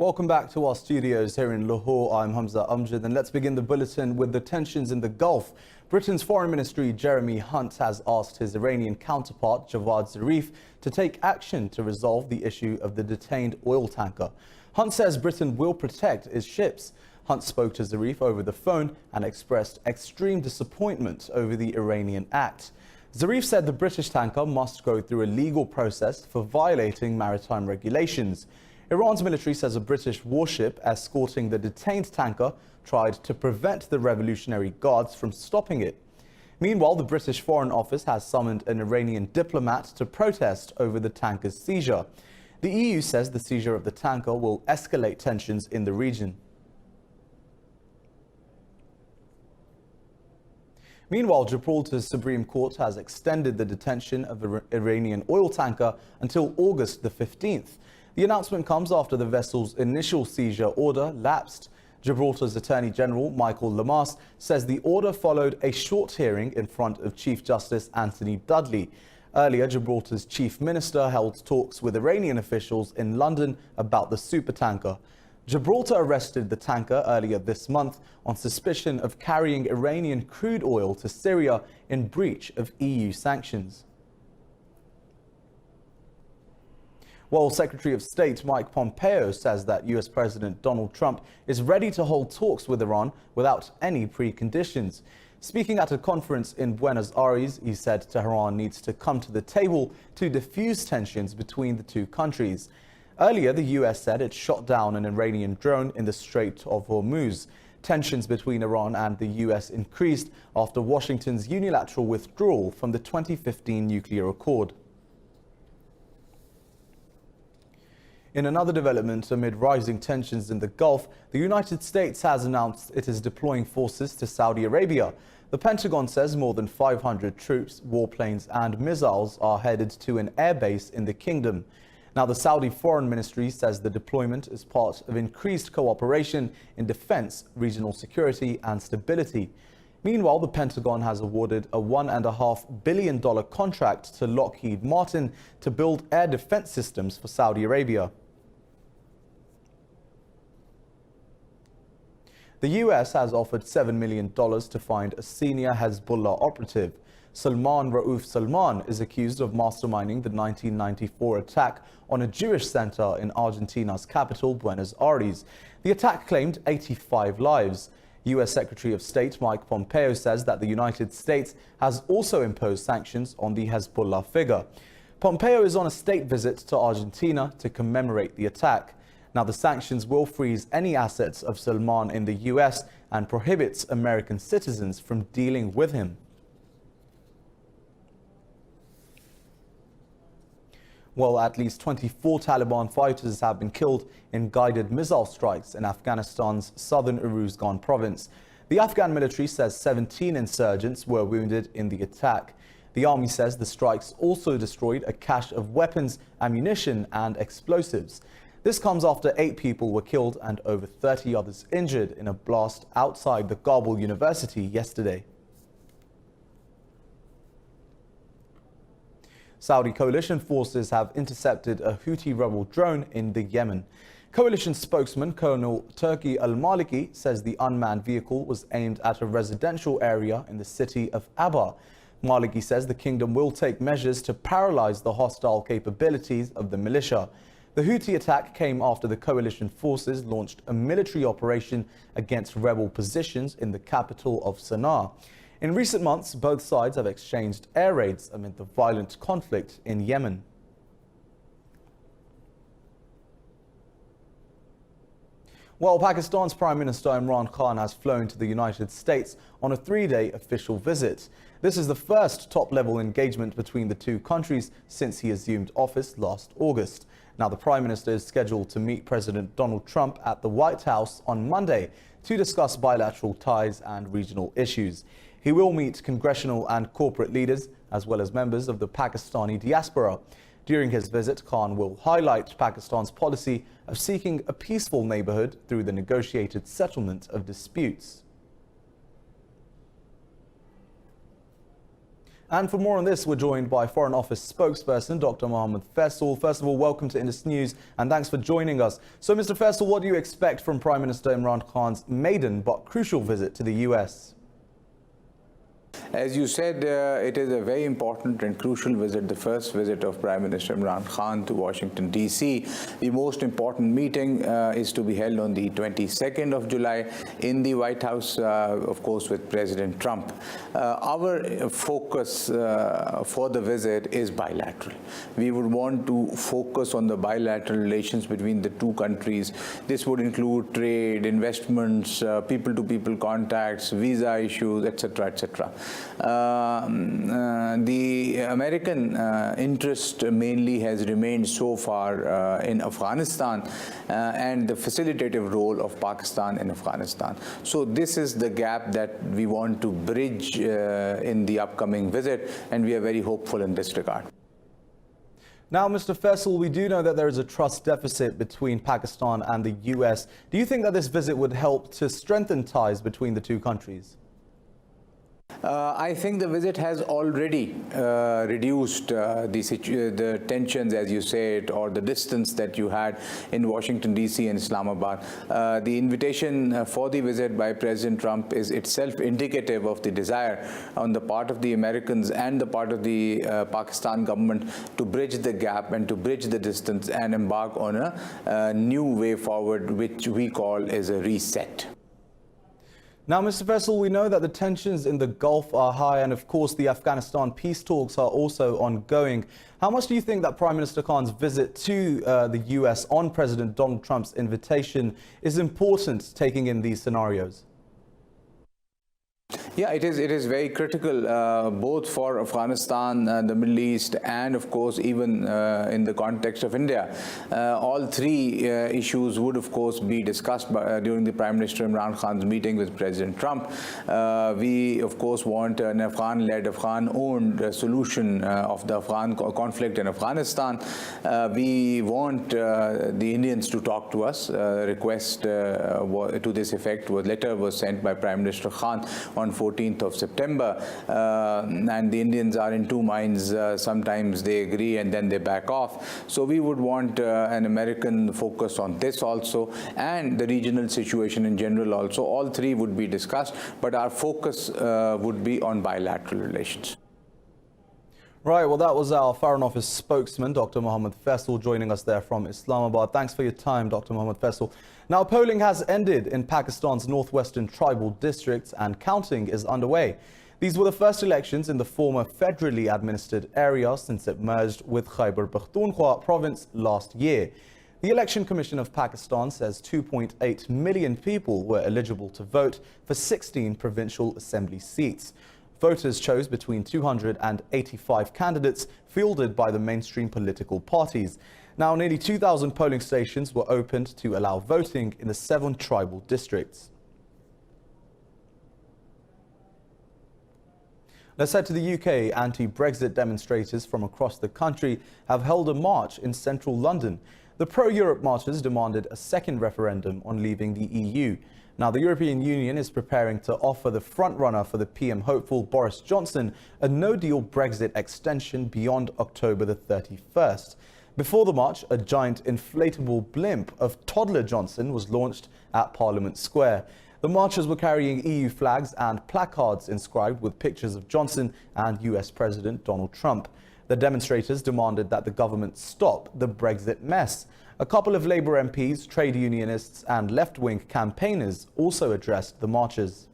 Welcome back to our studios here in Lahore. I'm Hamza Amjad, and let's begin the bulletin with the tensions in the Gulf. Britain's Foreign Ministry Jeremy Hunt has asked his Iranian counterpart Javad Zarif to take action to resolve the issue of the detained oil tanker. Hunt says Britain will protect its ships. Hunt spoke to Zarif over the phone and expressed extreme disappointment over the Iranian act. Zarif said the British tanker must go through a legal process for violating maritime regulations. Iran's military says a British warship escorting the detained tanker tried to prevent the Revolutionary Guards from stopping it. Meanwhile, the British Foreign Office has summoned an Iranian diplomat to protest over the tanker's seizure. The EU says the seizure of the tanker will escalate tensions in the region. Meanwhile, Gibraltar's Supreme Court has extended the detention of an Iranian oil tanker until August the 15th. The announcement comes after the vessel's initial seizure order lapsed. Gibraltar's Attorney General Michael Lamas says the order followed a short hearing in front of Chief Justice Anthony Dudley. Earlier, Gibraltar's Chief Minister held talks with Iranian officials in London about the supertanker. Gibraltar arrested the tanker earlier this month on suspicion of carrying Iranian crude oil to Syria in breach of EU sanctions. Well, Secretary of State Mike Pompeo says that US President Donald Trump is ready to hold talks with Iran without any preconditions. Speaking at a conference in Buenos Aires, he said Tehran needs to come to the table to diffuse tensions between the two countries. Earlier, the US said it shot down an Iranian drone in the Strait of Hormuz. Tensions between Iran and the US increased after Washington's unilateral withdrawal from the 2015 nuclear accord. In another development, amid rising tensions in the Gulf, the United States has announced it is deploying forces to Saudi Arabia. The Pentagon says more than 500 troops, warplanes and missiles are headed to an airbase in the kingdom. Now, the Saudi Foreign Ministry says the deployment is part of increased cooperation in defense, regional security and stability. Meanwhile, the Pentagon has awarded a $1.5 billion contract to Lockheed Martin to build air defense systems for Saudi Arabia. The US has offered $7 million to find a senior Hezbollah operative. Salman Rauf Salman is accused of masterminding the 1994 attack on a Jewish center in Argentina's capital, Buenos Aires. The attack claimed 85 lives. US Secretary of State Mike Pompeo says that the United States has also imposed sanctions on the Hezbollah figure. Pompeo is on a state visit to Argentina to commemorate the attack. Now, the sanctions will freeze any assets of Salman in the US and prohibits American citizens from dealing with him. Well, at least 24 Taliban fighters have been killed in guided missile strikes in Afghanistan's southern Uruzgan province. The Afghan military says 17 insurgents were wounded in the attack. The army says the strikes also destroyed a cache of weapons, ammunition and explosives. This comes after 8 people were killed and over 30 others injured in a blast outside the Kabul University yesterday. Saudi coalition forces have intercepted a Houthi rebel drone in the Yemen. Coalition spokesman Colonel Turki al-Maliki says the unmanned vehicle was aimed at a residential area in the city of Abha. Maliki says the kingdom will take measures to paralyze the hostile capabilities of the militia. The Houthi attack came after the coalition forces launched a military operation against rebel positions in the capital of Sana'a. In recent months, both sides have exchanged air raids amid the violent conflict in Yemen. Well, Pakistan's Prime Minister Imran Khan has flown to the United States on a 3-day official visit. This is the first top-level engagement between the two countries since he assumed office last August. Now, the Prime Minister is scheduled to meet President Donald Trump at the White House on Monday to discuss bilateral ties and regional issues. He will meet congressional and corporate leaders as well as members of the Pakistani diaspora. During his visit, Khan will highlight Pakistan's policy of seeking a peaceful neighborhood through the negotiated settlement of disputes. And for more on this, we're joined by Foreign Office spokesperson Dr. Mohammed Faisal. First of all, welcome to Indus News and thanks for joining us. So, Mr. Faisal, what do you expect from Prime Minister Imran Khan's maiden but crucial visit to the US? As you said, it is a very important and crucial visit, the first visit of Prime Minister Imran Khan to Washington, D.C. The most important meeting is to be held on the 22nd of July in the White House, of course, with President Trump. Our focus for the visit is bilateral. We would want to focus on the bilateral relations between the two countries. This would include trade, investments, people-to-people contacts, visa issues, etc., etc. The American interest mainly has remained so far in Afghanistan and the facilitative role of Pakistan in Afghanistan. So this is the gap that we want to bridge in the upcoming visit, and we are very hopeful in this regard. Now, Mr. Faisal, we do know that there is a trust deficit between Pakistan and the US. Do you think that this visit would help to strengthen ties between the two countries? I think the visit has already reduced the tensions, as you said, or the distance that you had in Washington, D.C. and Islamabad. The invitation for the visit by President Trump is itself indicative of the desire on the part of the Americans and the part of the Pakistan government to bridge the gap and to bridge the distance and embark on a new way forward, which we call as a reset. Now, Mr. Faisal, we know that the tensions in the Gulf are high and, of course, the Afghanistan peace talks are also ongoing. How much do you think that Prime Minister Khan's visit to the US on President Donald Trump's invitation is important, taking in these scenarios? Yeah, it is very critical, both for Afghanistan, the Middle East, and of course even in the context of India. All three issues would of course be discussed during the Prime Minister Imran Khan's meeting with President Trump. We of course want an Afghan-led, Afghan-owned solution of the Afghan conflict in Afghanistan. We want the Indians to talk to us. A request to this effect, a letter was sent by Prime Minister Khan on 14th of September, and the Indians are in two minds. Sometimes they agree and then they back off. So we would want an American focus on this also, and the regional situation in general also. All three would be discussed, but our focus would be on bilateral relations. Right, well, that was our Foreign Office spokesman, Dr. Mohammed Faisal, joining us there from Islamabad. Thanks for your time, Dr. Mohammed Faisal. Now, polling has ended in Pakistan's northwestern tribal districts and counting is underway. These were the first elections in the former federally administered area since it merged with Khyber Pakhtunkhwa province last year. The Election Commission of Pakistan says 2.8 million people were eligible to vote for 16 provincial assembly seats. Voters chose between 285 candidates fielded by the mainstream political parties. Now, nearly 2,000 polling stations were opened to allow voting in the 7 tribal districts. Let's head to the UK. Anti-Brexit demonstrators from across the country have held a march in central London. The pro-Europe marchers demanded a second referendum on leaving the EU. Now, the European Union is preparing to offer the frontrunner for the PM hopeful Boris Johnson a no-deal Brexit extension beyond October the 31st. Before the march, a giant inflatable blimp of Toddler Johnson was launched at Parliament Square. The marchers were carrying EU flags and placards inscribed with pictures of Johnson and US President Donald Trump. The demonstrators demanded that the government stop the Brexit mess. A couple of Labour MPs, trade unionists and left-wing campaigners also addressed the marchers.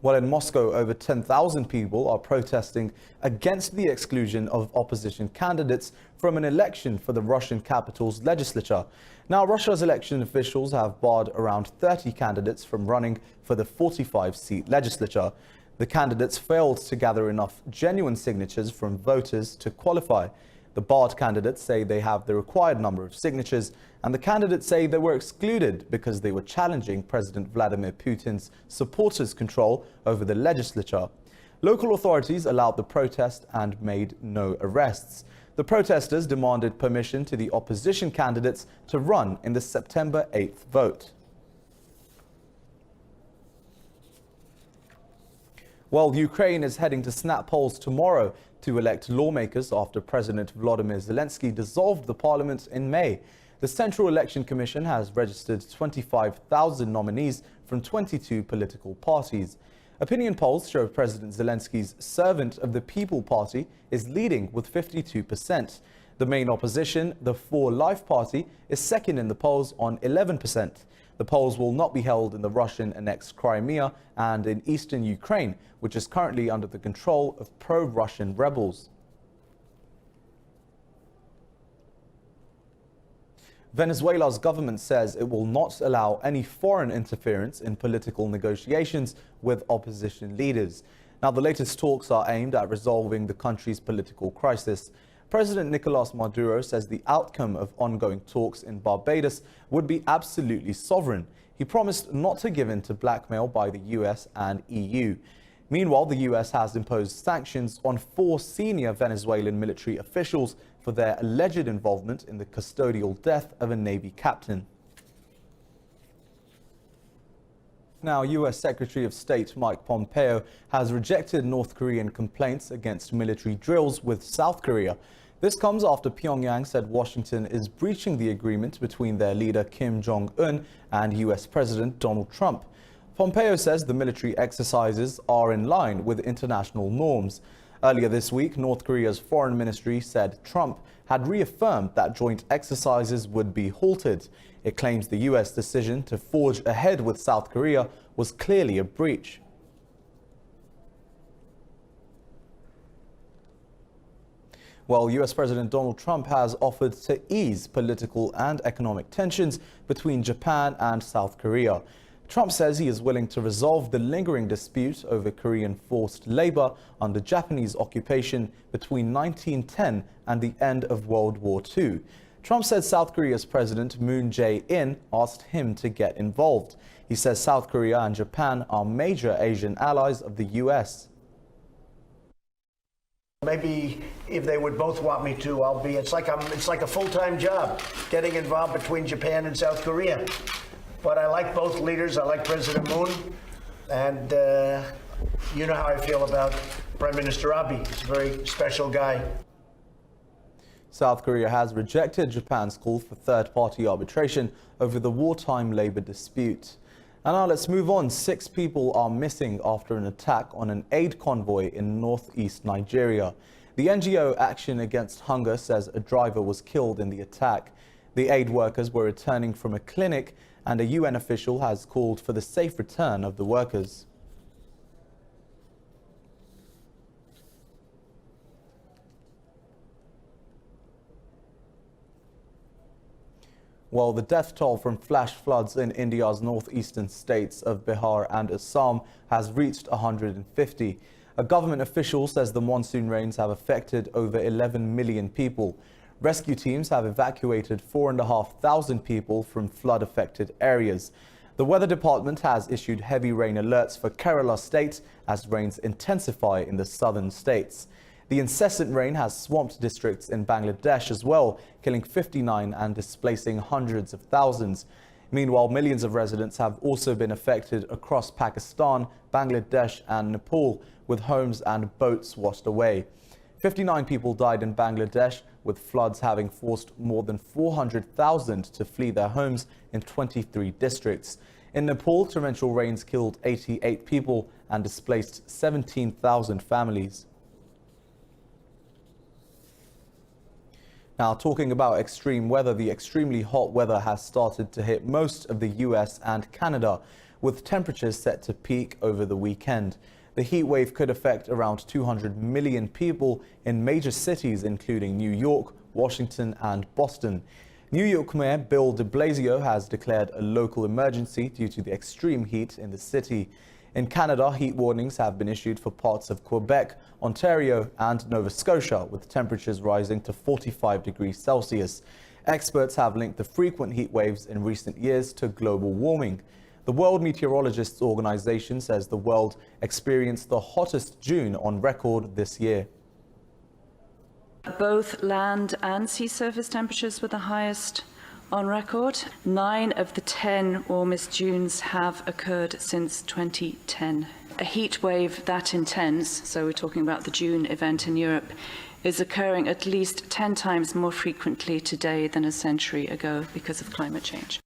Well, in Moscow, over 10,000 people are protesting against the exclusion of opposition candidates from an election for the Russian capital's legislature. Now, Russia's election officials have barred around 30 candidates from running for the 45-seat legislature. The candidates failed to gather enough genuine signatures from voters to qualify. The barred candidates say they have the required number of signatures, and the candidates say they were excluded because they were challenging President Vladimir Putin's supporters' control over the legislature. Local authorities allowed the protest and made no arrests. The protesters demanded permission to the opposition candidates to run in the September 8th vote. Well, Ukraine is heading to snap polls tomorrow to elect lawmakers after President Volodymyr Zelensky dissolved the parliament in May. The Central Election Commission has registered 25,000 nominees from 22 political parties. Opinion polls show President Zelensky's Servant of the People Party is leading with 52%. The main opposition, the For Life Party, is second in the polls on 11%. The polls will not be held in the Russian-annexed Crimea and in eastern Ukraine, which is currently under the control of pro-Russian rebels. Venezuela's government says it will not allow any foreign interference in political negotiations with opposition leaders. Now, the latest talks are aimed at resolving the country's political crisis. President Nicolas Maduro says the outcome of ongoing talks in Barbados would be absolutely sovereign. He promised not to give in to blackmail by the US and EU. Meanwhile, the US has imposed sanctions on 4 senior Venezuelan military officials for their alleged involvement in the custodial death of a Navy captain. Now, US Secretary of State Mike Pompeo has rejected North Korean complaints against military drills with South Korea. This comes after Pyongyang said Washington is breaching the agreement between their leader Kim Jong-un and US President Donald Trump. Pompeo says the military exercises are in line with international norms. Earlier this week, North Korea's foreign ministry said Trump had reaffirmed that joint exercises would be halted. It claims the US decision to forge ahead with South Korea was clearly a breach. Well, US President Donald Trump has offered to ease political and economic tensions between Japan and South Korea. Trump says he is willing to resolve the lingering dispute over Korean forced labor under Japanese occupation between 1910 and the end of World War II. Trump said South Korea's President Moon Jae-in asked him to get involved. He says South Korea and Japan are major Asian allies of the US. Maybe if they would both want me to, it's like a full-time job, getting involved between Japan and South Korea. But I like both leaders. I like President Moon, and you know how I feel about Prime Minister Abe. He's a very special guy. South Korea has rejected Japan's call for third-party arbitration over the wartime labor dispute. And now let's move on. 6 people are missing after an attack on an aid convoy in northeast Nigeria. The NGO Action Against Hunger says a driver was killed in the attack. The aid workers were returning from a clinic, and a UN official has called for the safe return of the workers. Well, the death toll from flash floods in India's northeastern states of Bihar and Assam has reached 150. A government official says the monsoon rains have affected over 11 million people. Rescue teams have evacuated 4,500 people from flood-affected areas. The Weather Department has issued heavy rain alerts for Kerala state as rains intensify in the southern states. The incessant rain has swamped districts in Bangladesh as well, killing 59 and displacing hundreds of thousands. Meanwhile, millions of residents have also been affected across Pakistan, Bangladesh and Nepal, with homes and boats washed away. 59 people died in Bangladesh, with floods having forced more than 400,000 to flee their homes in 23 districts. In Nepal, torrential rains killed 88 people and displaced 17,000 families. Now, talking about extreme weather, the extremely hot weather has started to hit most of the US and Canada, with temperatures set to peak over the weekend. The heat wave could affect around 200 million people in major cities, including New York, Washington and Boston. New York Mayor Bill de Blasio has declared a local emergency due to the extreme heat in the city. In Canada, heat warnings have been issued for parts of Quebec, Ontario and Nova Scotia, with temperatures rising to 45 degrees Celsius. Experts have linked the frequent heat waves in recent years to global warming. The World Meteorologists Organization says the world experienced the hottest June on record this year. Both land and sea surface temperatures were the highest on record. 9 of the 10 warmest Junes have occurred since 2010. A heat wave that intense, so we're talking about the June event in Europe, is occurring at least 10 times more frequently today than a century ago because of climate change.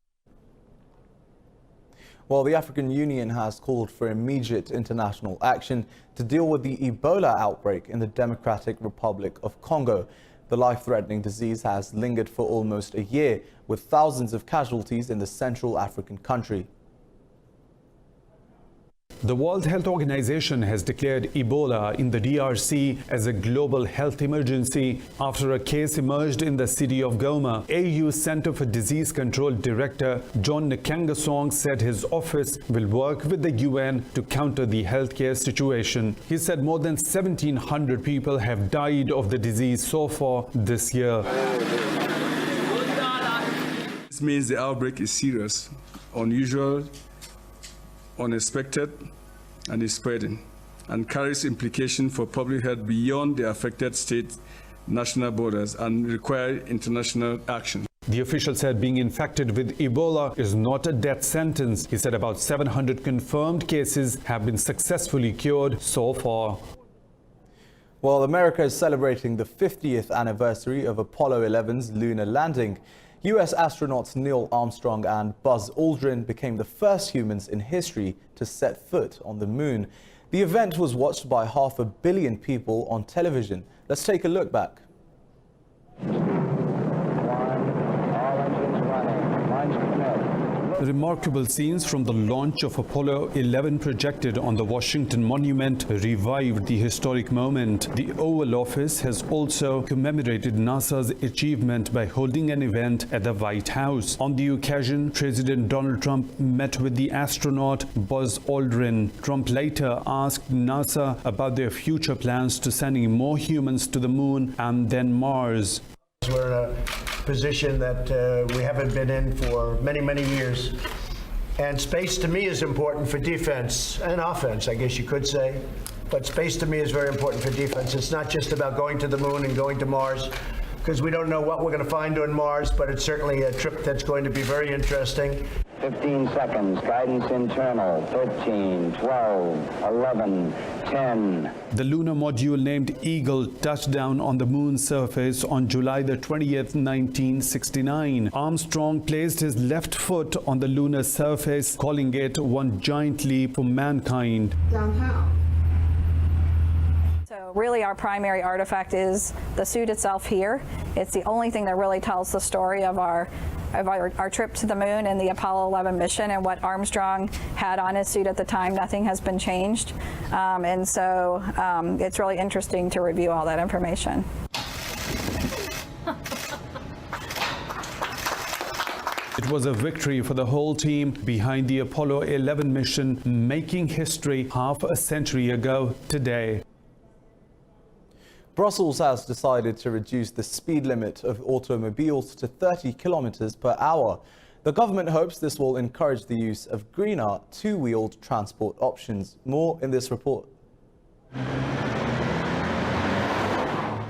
Well, the African Union has called for immediate international action to deal with the Ebola outbreak in the Democratic Republic of Congo. The life-threatening disease has lingered for almost a year, with thousands of casualties in the Central African country. The World Health Organization has declared Ebola in the DRC as a global health emergency after a case emerged in the city of Goma. AU Center for Disease Control Director John Nkangasong said his office will work with the UN to counter the healthcare situation. He said more than 1,700 people have died of the disease so far this year. This means the outbreak is serious, unusual, unexpected, and is spreading, and carries implications for public health beyond the affected state national borders and require international action. The official said being infected with Ebola is not a death sentence. He said about 700 confirmed cases have been successfully cured so far. Well, America is celebrating the 50th anniversary of Apollo 11's lunar landing. US astronauts Neil Armstrong and Buzz Aldrin became the first humans in history to set foot on the moon. The event was watched by 500 million people on television. Let's take a look back. Remarkable scenes from the launch of Apollo 11 projected on the Washington Monument revived the historic moment. The Oval Office has also commemorated NASA's achievement by holding an event at the White House. On the occasion, President Donald Trump met with the astronaut Buzz Aldrin. Trump later asked NASA about their future plans to sending more humans to the moon and then Mars. We're in a position that we haven't been in for many, many years. And space to me is important for defense and offense, I guess you could say. But space to me is very important for defense. It's not just about going to the moon and going to Mars, because we don't know what we're going to find on Mars, but it's certainly a trip that's going to be very interesting. 15 seconds, guidance internal, 13, 12, 11, 10. The lunar module named Eagle touched down on the moon's surface on July the 20th, 1969. Armstrong placed his left foot on the lunar surface, calling it one giant leap for mankind. Downtown. So really our primary artifact is the suit itself here. It's the only thing that really tells the story of our trip to the moon and the Apollo 11 mission and what Armstrong had on his suit at the time. Nothing has been changed. And so it's really interesting to review all that information. It was a victory for the whole team behind the Apollo 11 mission, making history half a century ago today. Brussels has decided to reduce the speed limit of automobiles to 30 kilometers per hour. The government hopes this will encourage the use of greener two-wheeled transport options. More in this report.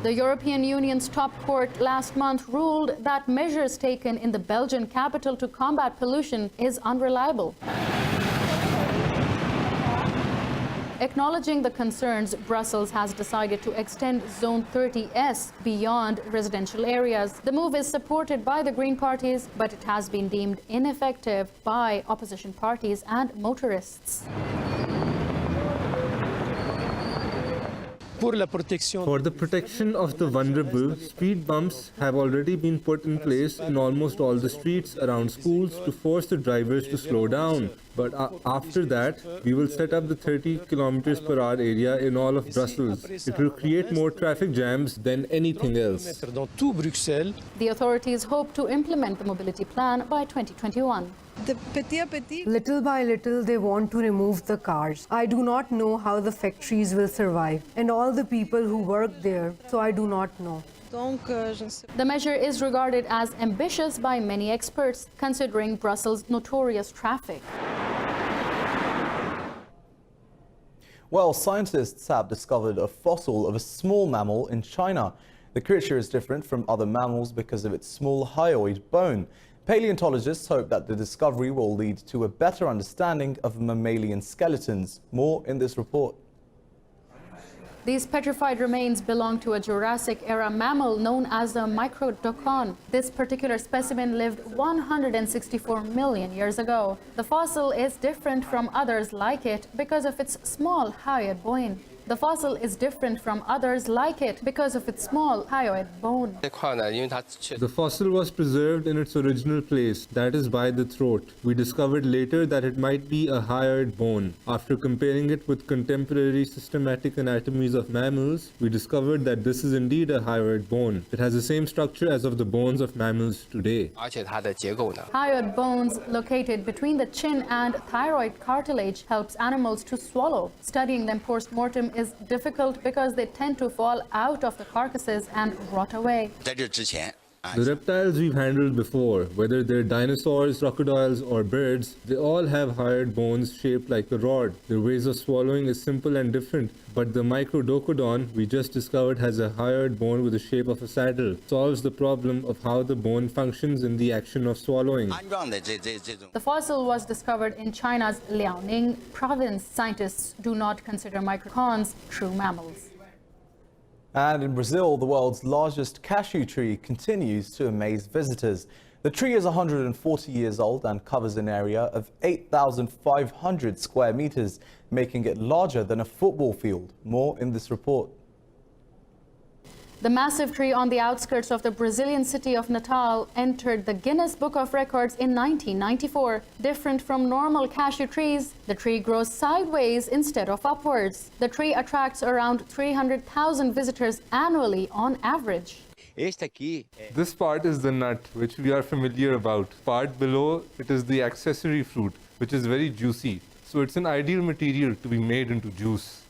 The European Union's top court last month ruled that measures taken in the Belgian capital to combat pollution is unreliable. Acknowledging the concerns, Brussels has decided to extend Zone 30S beyond residential areas. The move is supported by the Green parties, but it has been deemed ineffective by opposition parties and motorists. For the protection of the vulnerable, speed bumps have already been put in place in almost all the streets around schools to force the drivers to slow down. But after that, we will set up the 30 kilometers per hour area in all of Brussels. It will create more traffic jams than anything else. The authorities hope to implement the mobility plan by 2021. Little by little, they want to remove the cars. I do not know how the factories will survive and all the people who work there, so I do not know. The measure is regarded as ambitious by many experts, considering Brussels' notorious traffic. Well, scientists have discovered a fossil of a small mammal in China. The creature is different from other mammals because of its small hyoid bone. Paleontologists hope that the discovery will lead to a better understanding of mammalian skeletons. More in this report. These petrified remains belong to a Jurassic-era mammal known as the microdocon. This particular specimen lived 164 million years ago. The fossil is different from others like it because of its small hyoid bone. The fossil is different from others like it because of its small hyoid bone. The fossil was preserved in its original place, that is by the throat. We discovered later that it might be a hyoid bone. After comparing it with contemporary systematic anatomies of mammals, we discovered that this is indeed a hyoid bone. It has the same structure as of the bones of mammals today. Hyoid bones located between the chin and thyroid cartilage helps animals to swallow. Studying them post-mortem is difficult because they tend to fall out of the carcasses and rot away. The reptiles we've handled before, whether they're dinosaurs, crocodiles, or birds, they all have hyoid bones shaped like a rod. Their ways of swallowing is simple and different, but the microdocodon we just discovered has a hyoid bone with the shape of a saddle. It solves the problem of how the bone functions in the action of swallowing. The fossil was discovered in China's Liaoning province. Scientists do not consider microdocons true mammals. And in Brazil, the world's largest cashew tree continues to amaze visitors. The tree is 140 years old and covers an area of 8,500 square meters, making it larger than a football field. More in this report. The massive tree on the outskirts of the Brazilian city of Natal entered the Guinness Book of Records in 1994. Different from normal cashew trees, the tree grows sideways instead of upwards. The tree attracts around 300,000 visitors annually on average. This part is the nut, which we are familiar about. Part below, it is the accessory fruit, which is very juicy. So it's an ideal material to be made into juice.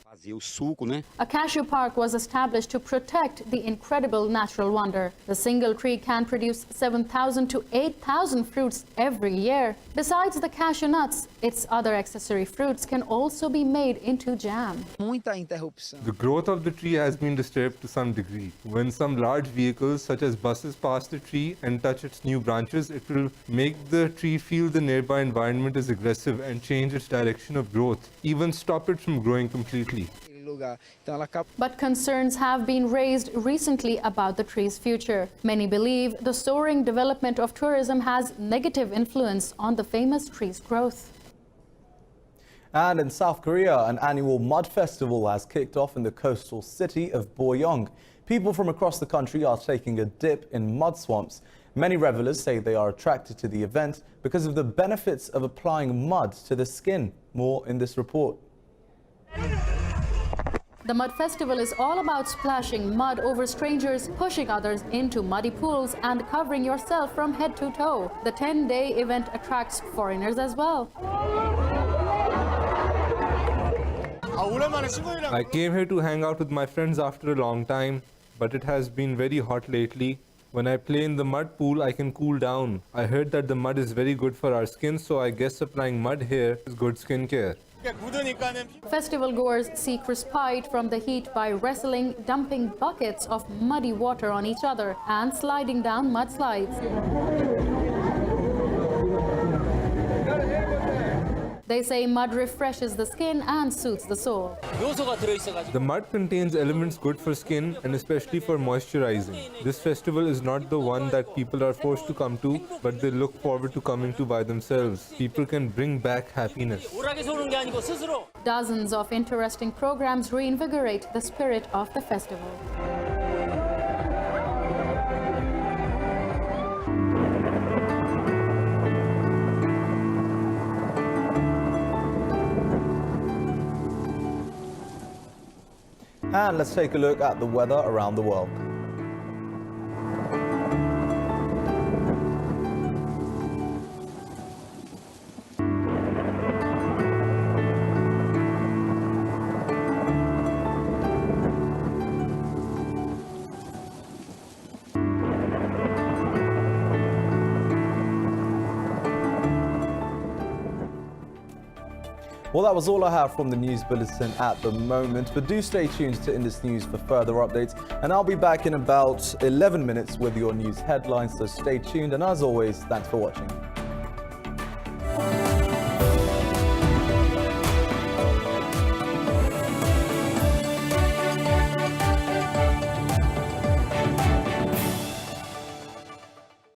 A cashew park was established to protect the incredible natural wonder. The single tree can produce 7,000 to 8,000 fruits every year. Besides the cashew nuts, its other accessory fruits can also be made into jam. The growth of the tree has been disturbed to some degree. When some large vehicles such as buses pass the tree and touch its new branches, it will make the tree feel the nearby environment is aggressive and change its direction of growth, even stop it from growing completely. But concerns have been raised recently about the tree's future. Many believe the soaring development of tourism has negative influence on the famous tree's growth. And in South Korea, an annual mud festival has kicked off in the coastal city of Boyeong. People from across the country are taking a dip in mud swamps. Many revelers say they are attracted to the event because of the benefits of applying mud to the skin. More in this report. The mud festival is all about splashing mud over strangers, pushing others into muddy pools, and covering yourself from head to toe. The 10-day event attracts foreigners as well. I came here to hang out with my friends after a long time, but it has been very hot lately. When I play in the mud pool, I can cool down. I heard that the mud is very good for our skin, so I guess applying mud here is good skincare. Festival goers seek respite from the heat by wrestling, dumping buckets of muddy water on each other, and sliding down mudslides. They say mud refreshes the skin and soothes the soul. The mud contains elements good for skin and especially for moisturizing. This festival is not the one that people are forced to come to, but they look forward to coming to by themselves. People can bring back happiness. Dozens of interesting programs reinvigorate the spirit of the festival. And let's take a look at the weather around the world. Well, that was all I have from the news bulletin at the moment, but do stay tuned to Indus News for further updates, and I'll be back in about 11 minutes with your news headlines, so stay tuned, and as always, thanks for watching.